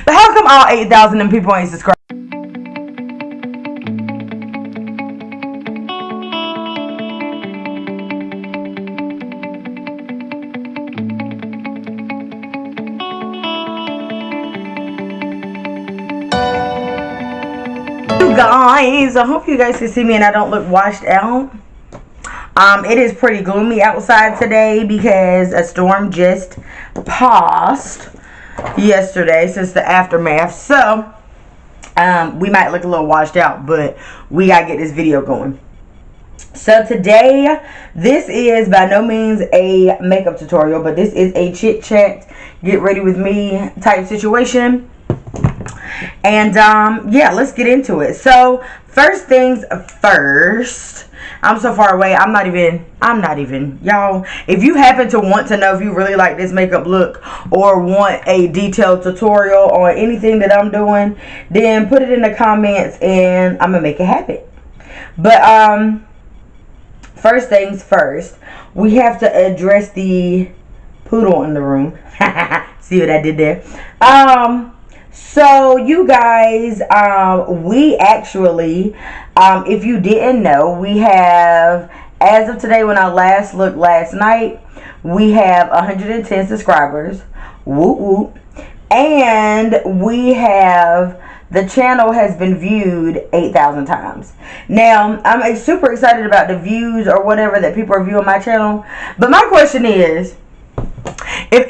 But how come all 8,000 of them people ain't subscribed? Guys, I hope you guys can see me and I don't look washed out. It is pretty gloomy outside today because a storm just passed yesterday since the aftermath. So we might look a little washed out, but we gotta get this video going. So today, this is by no means a makeup tutorial, but this is a chit chat, get ready with me type situation. And yeah, let's get into it. So first things first, I'm so far away, I'm not even y'all, if you happen to want to know if you really like this makeup look or want a detailed tutorial on anything that I'm doing, then put it in the comments and I'm gonna make it happen. But first things first, we have to address the poodle in the room. See what I did there? So you guys, we actually, if you didn't know, we have, as of today when I last looked last night, we have 110 subscribers. Whoop whoop. And we have, the channel has been viewed 8,000 times. Now, I'm super excited about the views or whatever that people are viewing my channel. But my question is, if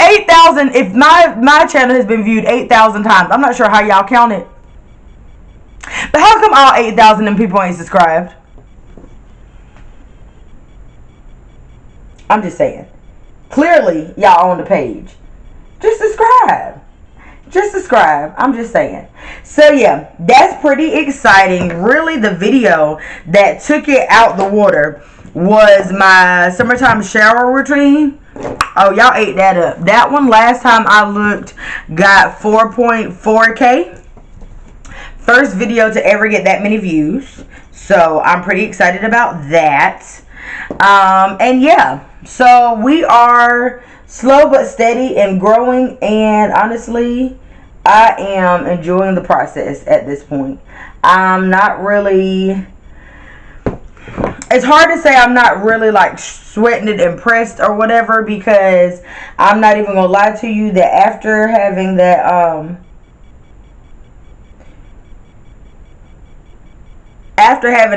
my channel has been viewed 8,000 times, I'm not sure how y'all count it, but how come all 8,000 of them people ain't subscribed? I'm just saying. Clearly, y'all on the page. Just subscribe. Just subscribe. I'm just saying. So yeah, that's pretty exciting. Really, the video that took it out the water was my summertime shower routine. Oh, y'all ate that up. That one, last time I looked, got 4.4K. First video to ever get that many views. So I'm pretty excited about that. And yeah, so we are slow but steady and growing, and honestly, I am enjoying the process at this point. I'm not really, it's hard to say I'm not really like sweating it, impressed or whatever, because I'm not even gonna lie to you that after having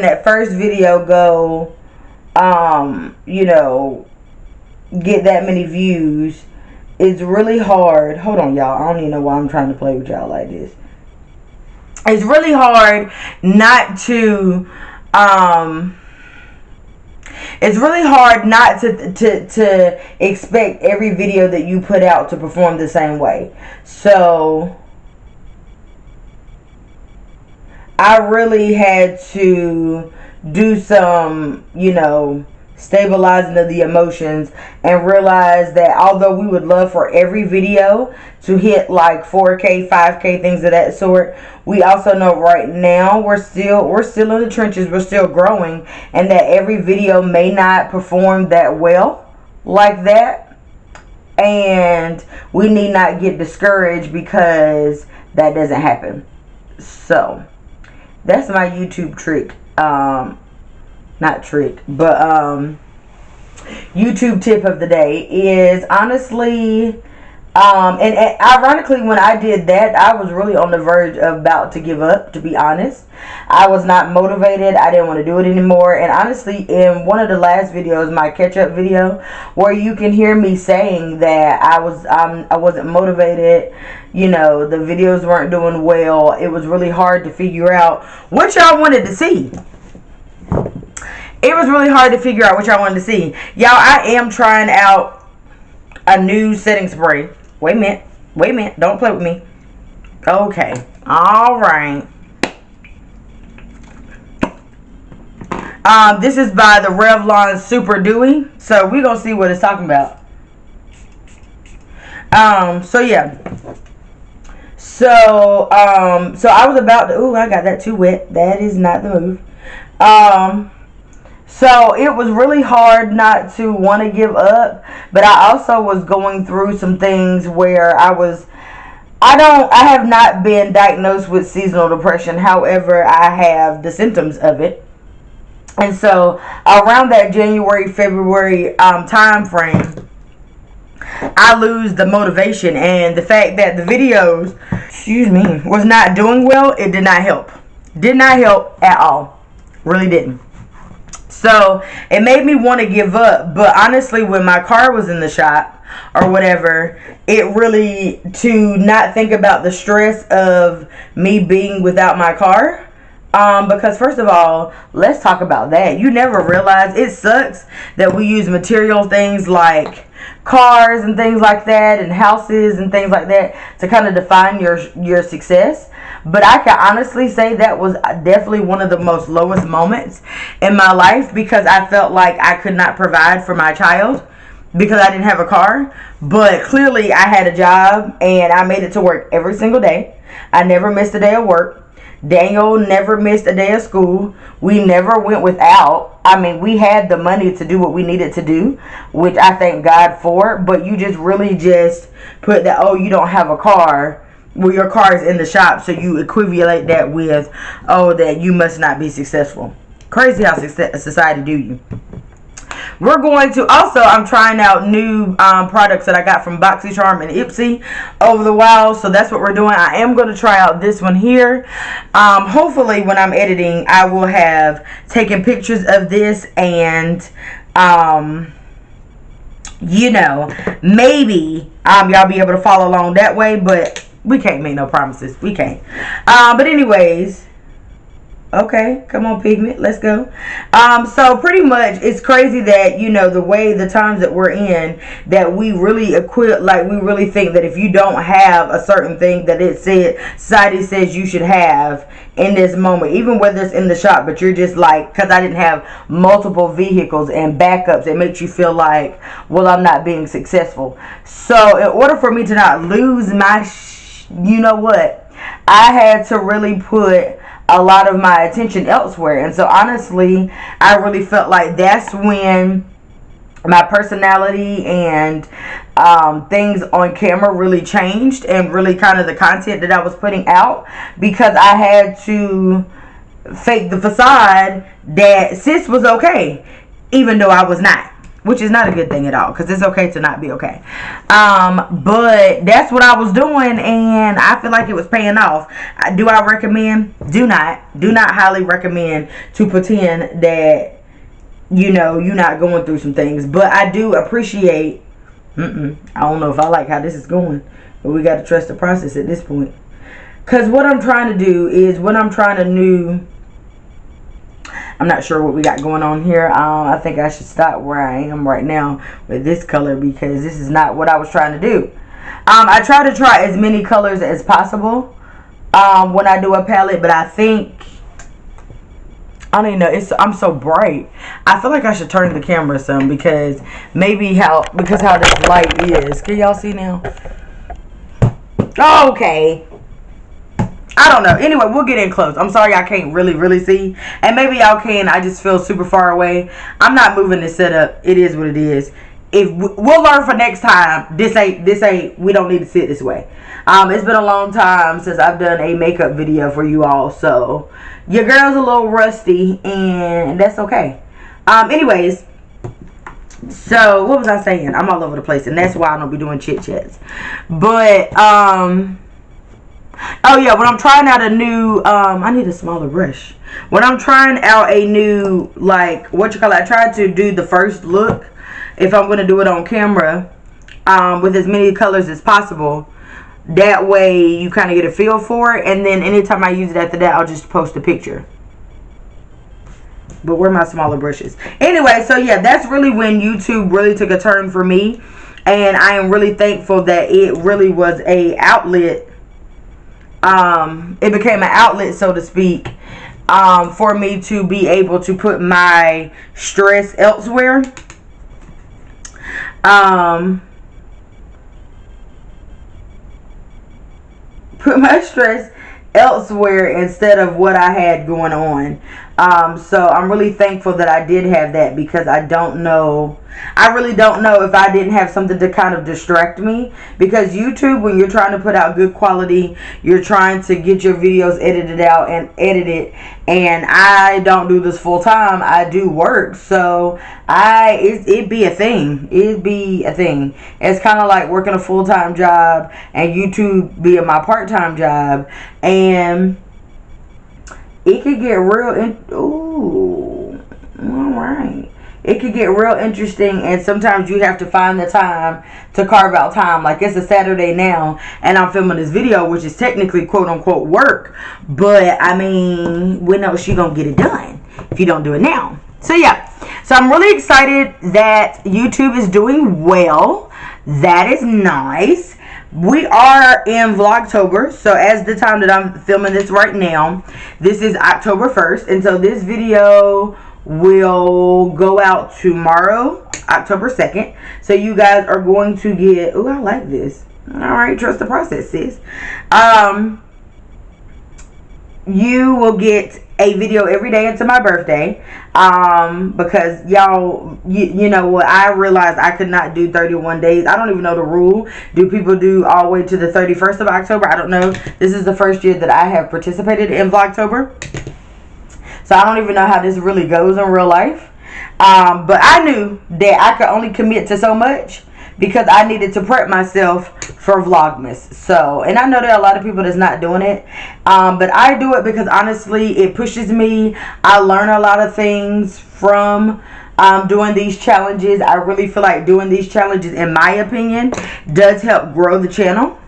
that first video go you know, get that many views, it's really hard. Hold on, y'all, I don't even know why I'm trying to play with y'all like this. It's really hard not to it's really hard not to expect every video that you put out to perform the same way. So I really had to do some, you know, stabilizing of the emotions and realize that although we would love for every video to hit like 4K, 5K, things of that sort, we also know right now we're still in the trenches, we're still growing, and that every video may not perform that well like that, and we need not get discouraged because that doesn't happen. So that's my YouTube trick. Not trick, but YouTube tip of the day is honestly, and ironically, when I did that, I was really on the verge of about to give up, to be honest. I was not motivated. I didn't want to do it anymore. And honestly, in one of the last videos, my catch-up video, where you can hear me saying that I wasn't motivated, you know, the videos weren't doing well, it was really hard to figure out what y'all wanted to see. It was really hard to figure out what y'all wanted to see. Y'all, I am trying out a new setting spray. Wait a minute, don't play with me. Okay, alright. This is by the Revlon Super Dewy. So we're gonna see what it's talking about. So yeah. So I was about to, ooh, I got that too wet. That is not the move. So it was really hard not to want to give up, but I also was going through some things where I was I have not been diagnosed with seasonal depression. However, I have the symptoms of it. And so around that January, February time frame, I lose the motivation, and the fact that the videos, was not doing well, it did not help. Did not help at all. Really didn't. So it made me want to give up. But honestly, when my car was in the shop or whatever, it really, to not think about the stress of me being without my car. Because first of all, let's talk about that. You never realize, it sucks that we use material things like cars and things like that, and houses and things like that, to kind of define your success. But I can honestly say that was definitely one of the most lowest moments in my life, because I felt like I could not provide for my child because I didn't have a car. But clearly I had a job, and I made it to work every single day. I never missed a day of work. Daniel never missed a day of school. We never went without. I mean, we had the money to do what we needed to do, which I thank God for. But you just really just put that, oh, you don't have a car. Well, your car is in the shop, so you equivalent that with, oh, that you must not be successful. Crazy how society do you. We're going to also, I'm trying out new products that I got from BoxyCharm and Ipsy over the while. So that's what we're doing. I am going to try out this one here. Hopefully when I'm editing, I will have taken pictures of this, and you know, maybe y'all be able to follow along that way. But we can't make no promises. We can't. But anyways. Okay, come on, Pigment, let's go. So pretty much, it's crazy that, you know, the times that we're in, that we really we really think that if you don't have a certain thing that society says you should have in this moment, even whether it's in the shop, but you're just like, because I didn't have multiple vehicles and backups, it makes you feel like, well, I'm not being successful. So in order for me to not lose my, you know what, I had to really put a lot of my attention elsewhere. And so honestly, I really felt like that's when my personality and things on camera really changed, and really kind of the content that I was putting out, because I had to fake the facade that sis was okay, even though I was not. Which is not a good thing at all, because it's okay to not be okay. But that's what I was doing, and I feel like it was paying off. Do I recommend? Do not highly recommend to pretend that, you know, you're not going through some things. But I do appreciate, I don't know if I like how this is going, but we got to trust the process at this point. Because what I'm trying to do is, I'm not sure what we got going on here. I think I should stop where I am right now with this color, because this is not what I was trying to do. I try to try as many colors as possible when I do a palette, but I think, I don't even know, I'm so bright. I feel like I should turn the camera some, because how this light is. Can y'all see now? Okay. I don't know. Anyway, we'll get in close. I'm sorry I can't really see. And maybe y'all can. I just feel super far away. I'm not moving this setup. It is what it is. We'll learn for next time. This ain't, we don't need to sit this way. It's been a long time since I've done a makeup video for you all. So, your girl's a little rusty, and that's okay. Anyways. So, what was I saying? I'm all over the place, and that's why I don't be doing chit chats. But, oh yeah, when I'm trying out a new, I need a smaller brush. When I'm trying out a new, like, I tried to do the first look, if I'm going to do it on camera, with as many colors as possible. That way you kind of get a feel for it, and then anytime I use it after that, I'll just post a picture. But where are my smaller brushes? Anyway, so yeah, that's really when YouTube really took a turn for me, and I am really thankful that it really was a outlet. It became an outlet, so to speak, for me to be able to put my stress elsewhere. Put my stress elsewhere instead of what I had going on. So I'm really thankful that I did have that, because I really don't know if I didn't have something to kind of distract me. Because YouTube, when you're trying to put out good quality, you're trying to get your videos edited out and edited, and I don't do this full time. I do work, so it'd be a thing. It's kind of like working a full-time job and YouTube being my part-time job, and it could get real. Ooh, all right. It could get real interesting, and sometimes you have to find the time to carve out time. Like, it's a Saturday now, and I'm filming this video, which is technically quote-unquote work, but I mean, we know she gonna get it done if you don't do it now. So yeah, so I'm really excited that YouTube is doing well. That is nice. We are in Vlogtober, so as the time that I'm filming this right now, this is October 1st, and so this video will go out tomorrow, October 2nd. So you guys are going to get, oh, I like this. All right, trust the process, sis. You will get a video every day until my birthday, because y'all, you know what, I realized I could not do 31 days. I don't even know the rule. Do people do all the way to the 31st of October? I don't know. This is the first year that I have participated in Vlogtober, so I don't even know how this really goes in real life. But I knew that I could only commit to so much, because I needed to prep myself for Vlogmas. So, and I know there are a lot of people that's not doing it, but I do it because honestly it pushes me. I learn a lot of things from doing these challenges. I really feel like doing these challenges, in my opinion, does help grow the channel.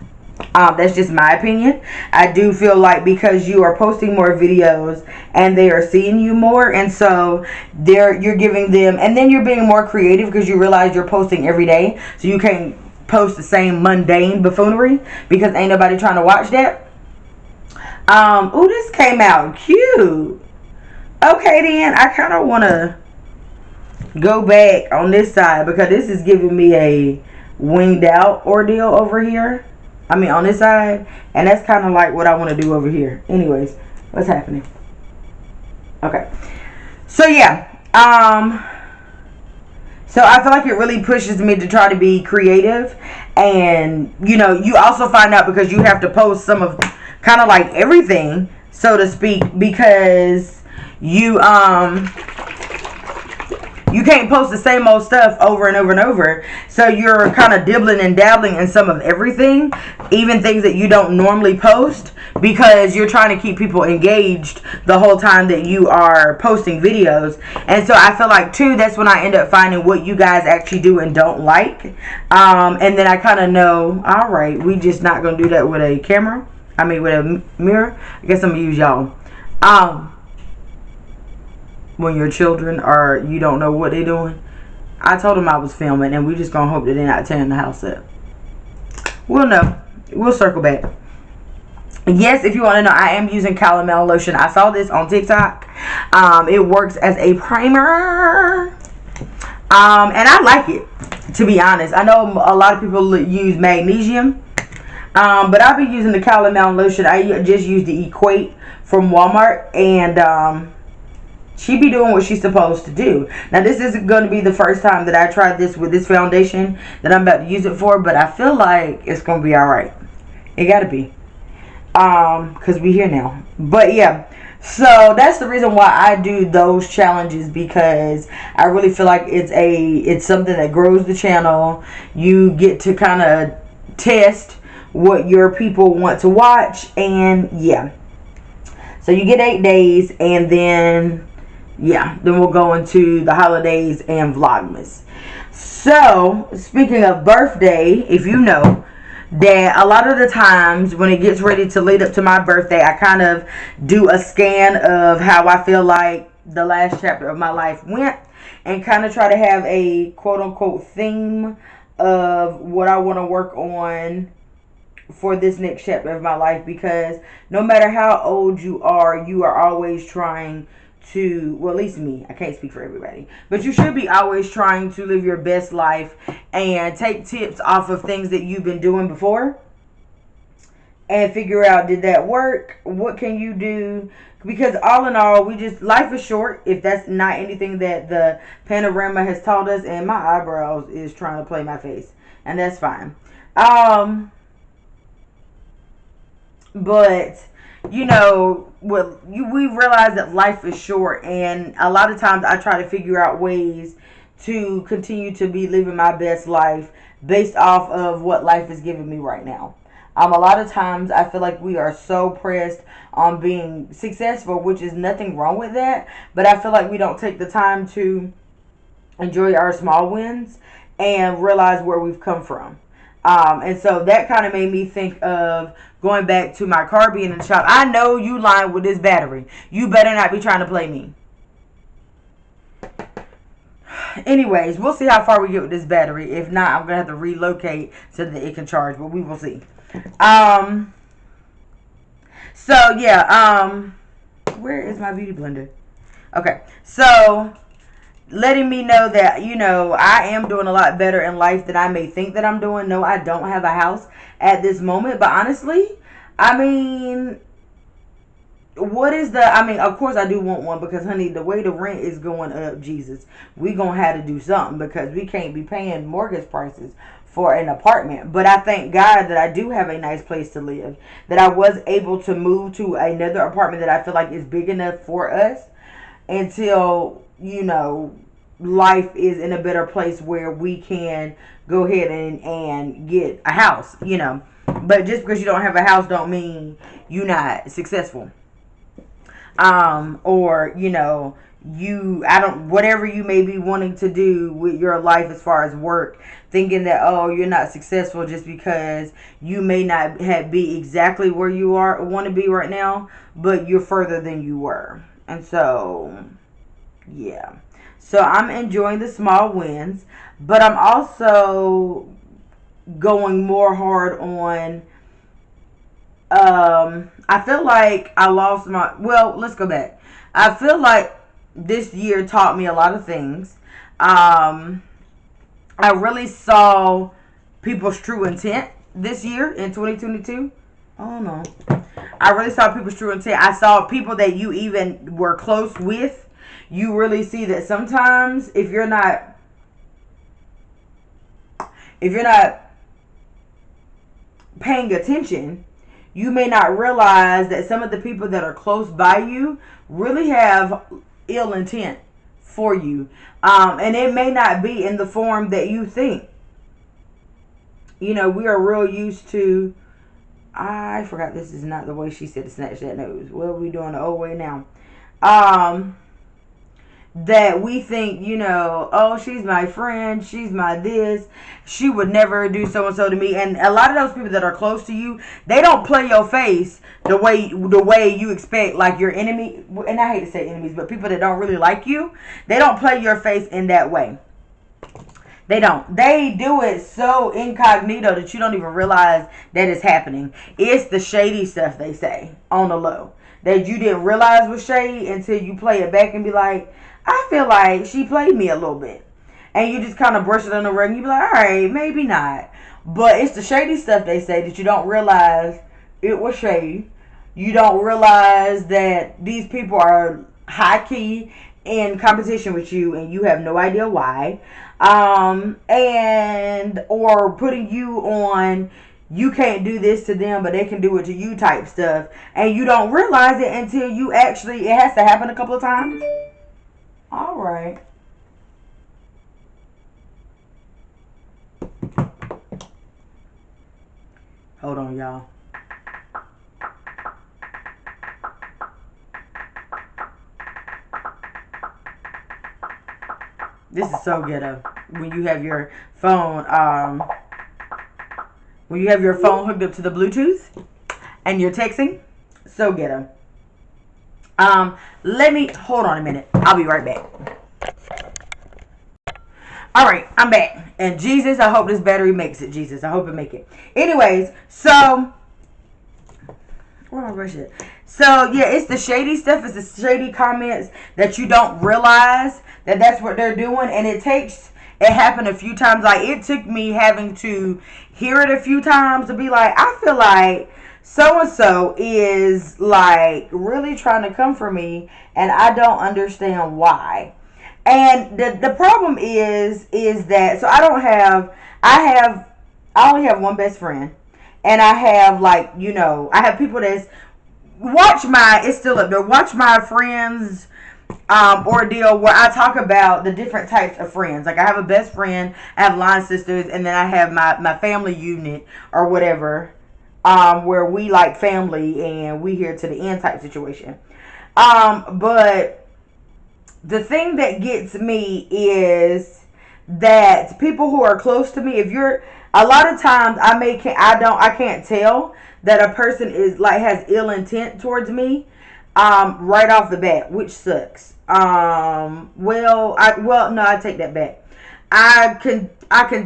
That's just my opinion. I do feel like because you are posting more videos and they are seeing you more, and so you're giving them, and then you're being more creative because you realize you're posting every day, so you can't post the same mundane buffoonery because ain't nobody trying to watch that. Oh, this came out cute. Okay, then I kind of want to go back on this side because this is giving me a winged out ordeal over here. I mean, on this side, and that's kind of like what I want to do over here. Anyways, what's happening? Okay, so yeah, so I feel like it really pushes me to try to be creative, and you know, you also find out because you have to post some of kind of like everything, so to speak, because you can't post the same old stuff over and over and over. So you're kind of dibbling and dabbling in some of everything, even things that you don't normally post, because you're trying to keep people engaged the whole time that you are posting videos. And so I feel like too, that's when I end up finding what you guys actually do and don't like. And then I kind of know, all right, we just not going to do that with a camera. I mean, with a mirror. I guess I'm going to use y'all. When your children are, you don't know what they're doing. I told them I was filming, and we just gonna hope that they're not tearing the house up. We'll know. We'll circle back. Yes, if you want to know, I am using calomel lotion. I saw this on TikTok. It works as a primer, and I like it, to be honest. I know a lot of people use magnesium, but I've been using the calomel lotion. I just use the Equate from Walmart, and she be doing what she's supposed to do. Now, this isn't going to be the first time that I tried this with this foundation that I'm about to use it for, but I feel like it's going to be alright. It got to be. Because we here now. But yeah, so that's the reason why I do those challenges, because I really feel like it's something that grows the channel. You get to kind of test what your people want to watch, and yeah. So you get 8 days, and then yeah, then we'll go into the holidays and Vlogmas. So, speaking of birthday, if you know that a lot of the times when it gets ready to lead up to my birthday, I kind of do a scan of how I feel like the last chapter of my life went, and kind of try to have a quote-unquote theme of what I want to work on for this next chapter of my life, because no matter how old you are always trying to, well, at least me, I can't speak for everybody, but you should be always trying to live your best life and take tips off of things that you've been doing before and figure out, did that work? What can you do? Because all in all, life is short. If that's not anything that the panorama has taught us, and my eyebrows is trying to play my face, and that's fine. But you know, we realize that life is short, and a lot of times I try to figure out ways to continue to be living my best life based off of what life is giving me right now. A lot of times I feel like we are so pressed on being successful, which is nothing wrong with that, but I feel like we don't take the time to enjoy our small wins and realize where we've come from. And so that kind of made me think of going back to my car being in the shop. I know you lying with this battery. You better not be trying to play me. Anyways, we'll see how far we get with this battery. If not, I'm going to have to relocate so that it can charge, but we will see. So yeah, where is my beauty blender? Okay, so letting me know that, you know, I am doing a lot better in life than I may think that I'm doing. No, I don't have a house at this moment, but honestly, I mean, of course I do want one, because honey, the way the rent is going up, Jesus, we gonna have to do something, because we can't be paying mortgage prices for an apartment. But I thank God that I do have a nice place to live, that I was able to move to another apartment that I feel like is big enough for us until, you know, life is in a better place where we can go ahead and get a house, you know. But just because you don't have a house don't mean you're not successful. Or, you know, whatever you may be wanting to do with your life as far as work, thinking that, oh, you're not successful just because you may not be exactly where you want to be right now, but you're further than you were. And so, yeah. So I'm enjoying the small wins, but I'm also going more hard on, I feel like I lost let's go back. I feel like this year taught me a lot of things. I really saw people's true intent this year in 2022. Oh no. I really saw people's true intent. I saw people that you even were close with. You really see that sometimes if you're not paying attention, you may not realize that some of the people that are close by you really have ill intent for you. And it may not be in the form that you think. You know, we are real used to, I forgot this is not the way she said to snatch that nose. Well, we're doing the old way now. That we think, you know, oh, she's my friend, she's my this, she would never do so and so to me. And a lot of those people that are close to you, they don't play your face the way you expect, like your enemy. And I hate to say enemies, but people that don't really like you, they don't play your face in that way. They don't. They do it so incognito that you don't even realize that it's happening. It's the shady stuff they say on the low that you didn't realize was shady until you play it back and be like, I feel like she played me a little bit. And you just kind of brush it on the rug and you be like, alright, maybe not. But it's the shady stuff they say that you don't realize it was shady. You don't realize that these people are high key in competition with you and you have no idea why. Or putting you on, you can't do this to them, but they can do it to you type stuff. And you don't realize it until it has to happen a couple of times. All right. Hold on, y'all. This is so ghetto. When you have your phone, hooked up to the Bluetooth and you're texting, so ghetto. Hold on a minute. I'll be right back. Alright, I'm back. And Jesus, I hope this battery makes it. Jesus, I hope it make it. Anyways, so where am I rushing? So yeah, it's the shady stuff. It's the shady comments that you don't realize that that's what they're doing. And it happened a few times. Like, it took me having to hear it a few times to be like, I feel like so and so is like really trying to come for me, and I don't understand why. And the problem is that, so I only have one best friend, and I have, like, I have people that's it's still up there. Watch my friends ordeal where I talk about the different types of friends. Like, I have a best friend, I have line sisters, and then I have my family unit or whatever, where we like family and we here to the end type situation. But the thing that gets me is that people who are close to me, a lot of times I can't tell that a person is like has ill intent towards me right off the bat, which sucks. No, I take that back. I can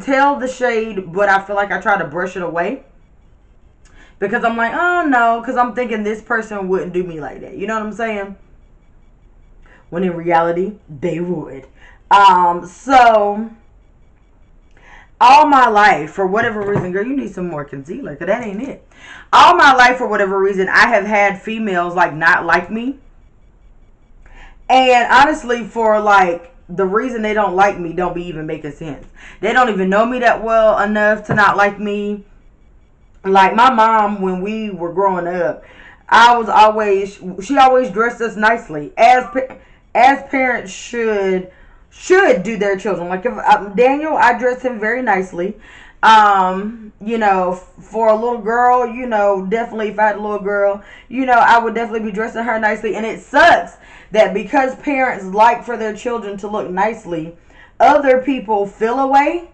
tell the shade, but I feel like I try to brush it away because I'm like, oh no, because I'm thinking this person wouldn't do me like that. You know what I'm saying? When in reality, they would. So all my life, for whatever reason, girl, you need some more concealer, because that ain't it. All my life, for whatever reason, I have had females, like, not like me. And honestly, for, like, the reason they don't like me don't be even making sense. They don't even know me that well enough to not like me. Like, my mom, when we were growing up, she always dressed us nicely, as parents should do their children. Like, if Daniel, I dressed him very nicely. For a little girl, definitely if I had a little girl, I would definitely be dressing her nicely. And it sucks that because parents like for their children to look nicely, other people feel away,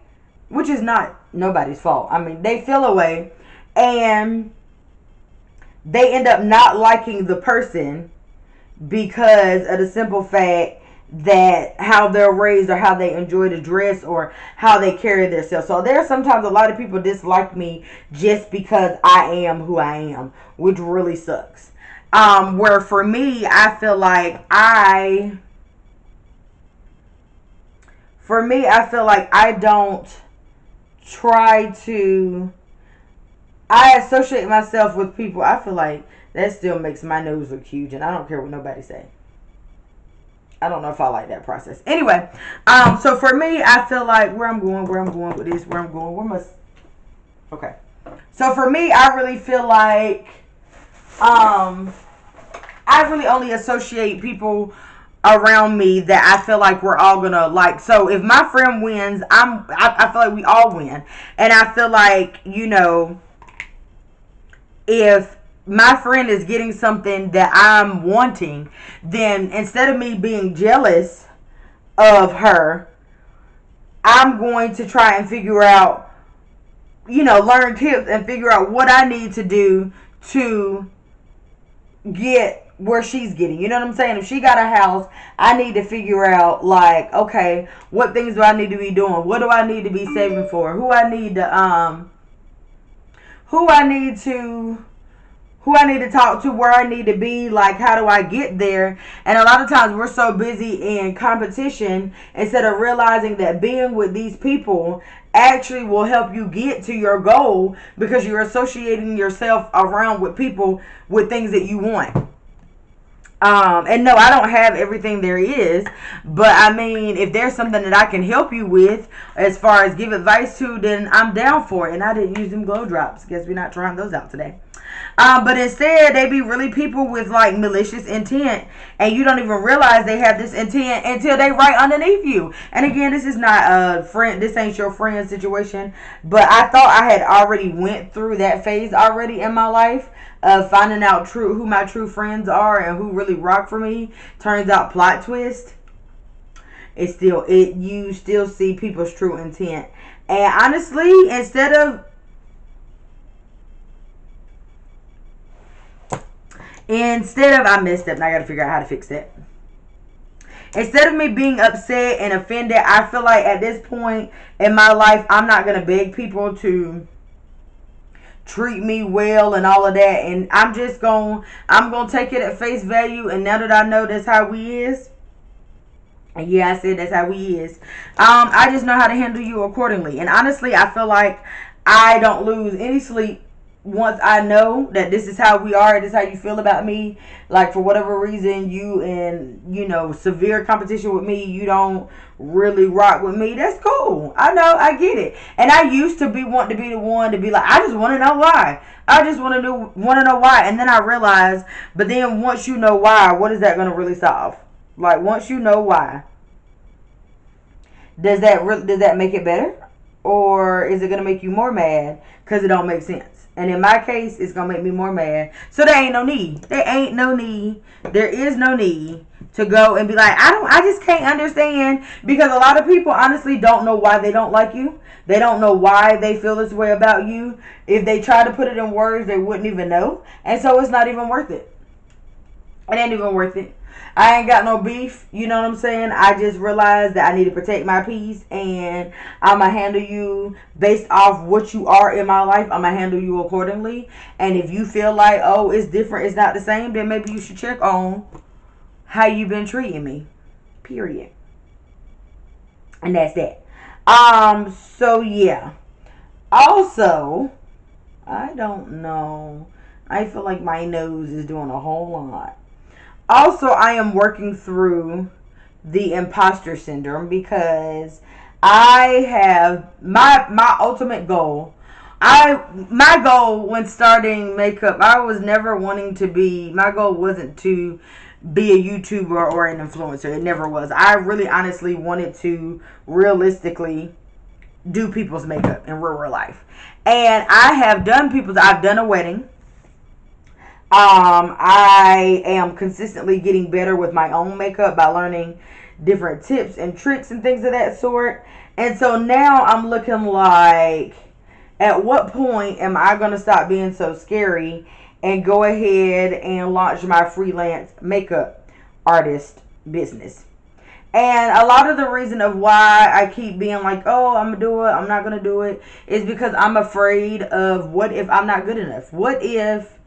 which is not nobody's fault. I mean, they feel away and they end up not liking the person because of the simple fact that how they're raised or how they enjoy to dress or how they carry themselves. So there's sometimes a lot of people dislike me just because I am who I am, which really sucks. Where for me, I feel like I don't try to, I associate myself with people. I feel like that still makes my nose look huge, and I don't care what nobody say. I don't know if I like that process. Anyway, so for me, I feel like where I'm going with this, okay. So for me, I really feel like, I really only associate people around me that I feel like we're all gonna like. So if my friend wins, I feel like we all win. And I feel like, if my friend is getting something that I'm wanting, then instead of me being jealous of her, I'm going to try and figure out, learn tips and figure out what I need to do to get where she's getting. You know what I'm saying? If she got a house, I need to figure out, like, okay, what things do I need to be doing? What do I need to be saving for? Who I need to talk to, where I need to be, like, how do I get there? And a lot of times we're so busy in competition instead of realizing that being with these people actually will help you get to your goal, because you're associating yourself around with people with things that you want. And no, I don't have everything there is, but I mean, if there's something that I can help you with as far as give advice to, then I'm down for it. And I didn't use them glow drops. Guess we're not trying those out today. But instead, they be really people with, like, malicious intent, and you don't even realize they have this intent until they right underneath you. And again, this is not a friend, this ain't your friend situation, but I thought I had already went through that phase already in my life of finding out who my true friends are and who really rock for me. Turns out, plot twist, you still see people's true intent. And honestly, instead of I messed up and I gotta figure out how to fix that. Instead of me being upset and offended, I feel like at this point in my life, I'm not gonna beg people to treat me well and all of that, and I'm gonna take it at face value. And now that I know that's how we is, and yeah, I said that's how we is, I just know how to handle you accordingly. And honestly, I feel like I don't lose any sleep once I know that this is how we are, this is how you feel about me, like for whatever reason you in, you know, severe competition with me, you don't really rock with me, that's cool. I know, I get it. And I used to want to be the one to be like, I just want to know why. I just want to know why. And then I realized, but then once you know why, what is that going to really solve? Like, once you know why, does that make it better? Or is it going to make you more mad because it don't make sense? And in my case, it's going to make me more mad. So there ain't no need. There ain't no need. There is no need to go and be like, I just can't understand. Because a lot of people honestly don't know why they don't like you. They don't know why they feel this way about you. If they try to put it in words, they wouldn't even know. And so it's not even worth it. It ain't even worth it. I ain't got no beef, you know what I'm saying? I just realized that I need to protect my peace, and I'm going to handle you based off what you are in my life. I'm going to handle you accordingly. And if you feel like, oh, it's different, it's not the same, then maybe you should check on how you've been treating me. Period. And that's that. So yeah. Also, I don't know. I feel like my nose is doing a whole lot. Also, I am working through the imposter syndrome because I have my ultimate goal. My goal when starting makeup, I was never wanting to be, my goal wasn't to be a YouTuber or an influencer. It never was. I really honestly wanted to realistically do people's makeup in real life. And I've done a wedding. I am consistently getting better with my own makeup by learning different tips and tricks and things of that sort. And so now I'm looking like, at what point am I going to stop being so scary and go ahead and launch my freelance makeup artist business? And a lot of the reason of why I keep being like, oh, I'm going to do it, I'm not going to do it, is because I'm afraid of what if I'm not good enough? What if,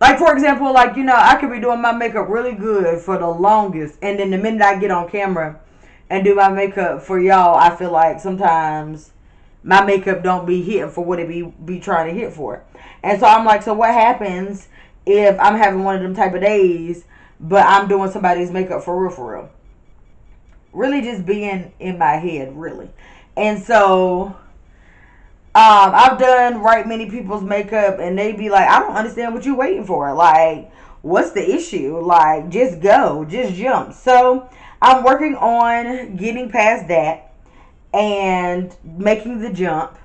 like, for example, like, you know, I could be doing my makeup really good for the longest, and then the minute I get on camera and do my makeup for y'all, I feel like sometimes my makeup don't be hitting for what it be trying to hit for. And so I'm like, so what happens if I'm having one of them type of days, but I'm doing somebody's makeup for real? Really just being in my head, really. And so I've done right many people's makeup, and they be like, I don't understand what you waiting for. Like, what's the issue? Like, just go, just jump. So I'm working on getting past that and making the jump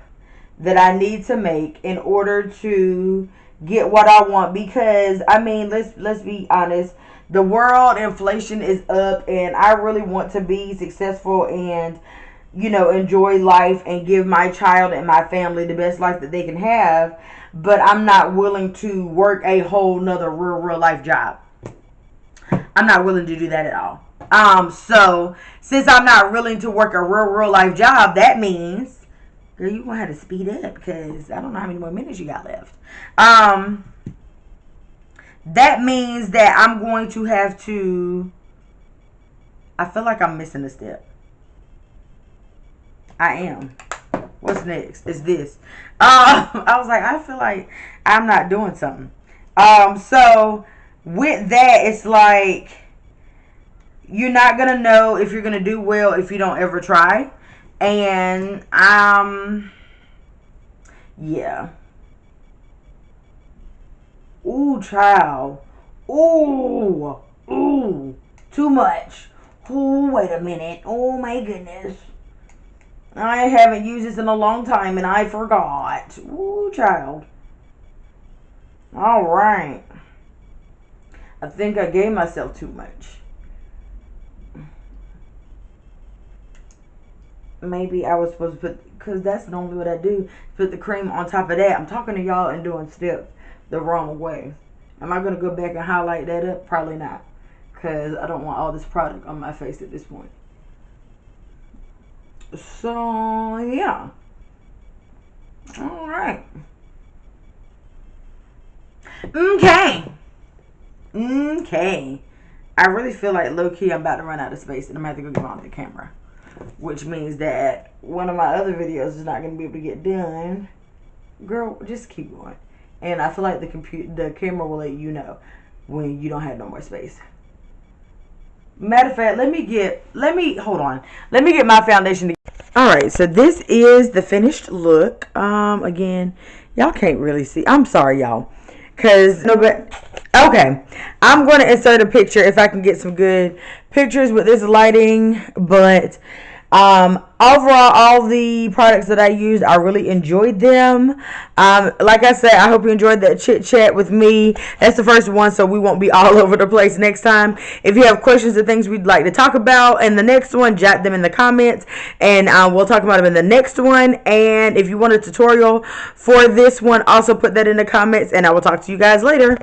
that I need to make in order to get what I want. Because I mean, let's be honest, the world, inflation is up, and I really want to be successful and, you know, enjoy life and give my child and my family the best life that they can have. But I'm not willing to work a whole nother real life job. I'm not willing to do that at all. So since I'm not willing to work a real life job, that means, girl, you gonna have to speed up because I don't know how many more minutes you got left. That means that I'm going to have to, I feel like I'm missing a step. I am. What's next? It's this. I was like, I feel like I'm not doing something. So with that, it's like, you're not going to know if you're going to do well if you don't ever try. And, yeah. Ooh, child. Ooh. Too much. Ooh, wait a minute. Oh, my goodness. I haven't used this in a long time, and I forgot. Ooh, child. All right. I think I gave myself too much. Maybe I was supposed to put, because that's normally what I do, put the cream on top of that. I'm talking to y'all and doing steps the wrong way. Am I going to go back and highlight that up? Probably not, because I don't want all this product on my face at this point. So, yeah. All right. Okay. I really feel like low-key I'm about to run out of space, and I'm going to have to go get on the camera. Which means that one of my other videos is not going to be able to get done. Girl, just keep going. and I feel like the camera will let you know when you don't have no more space. Matter of fact, let me get my foundation. Alright, so this is the finished look. Again, y'all can't really see. I'm sorry, y'all. Okay, I'm going to insert a picture if I can get some good pictures with this lighting. But overall, all the products that I used, I really enjoyed them. Like I said, I hope you enjoyed that chit chat with me. That's the first one, so we won't be all over the place next time. If you have questions or things we'd like to talk about in the next one, jot them in the comments, and we'll talk about them in the next one. And if you want a tutorial for this one, also put that in the comments, and I will talk to you guys later.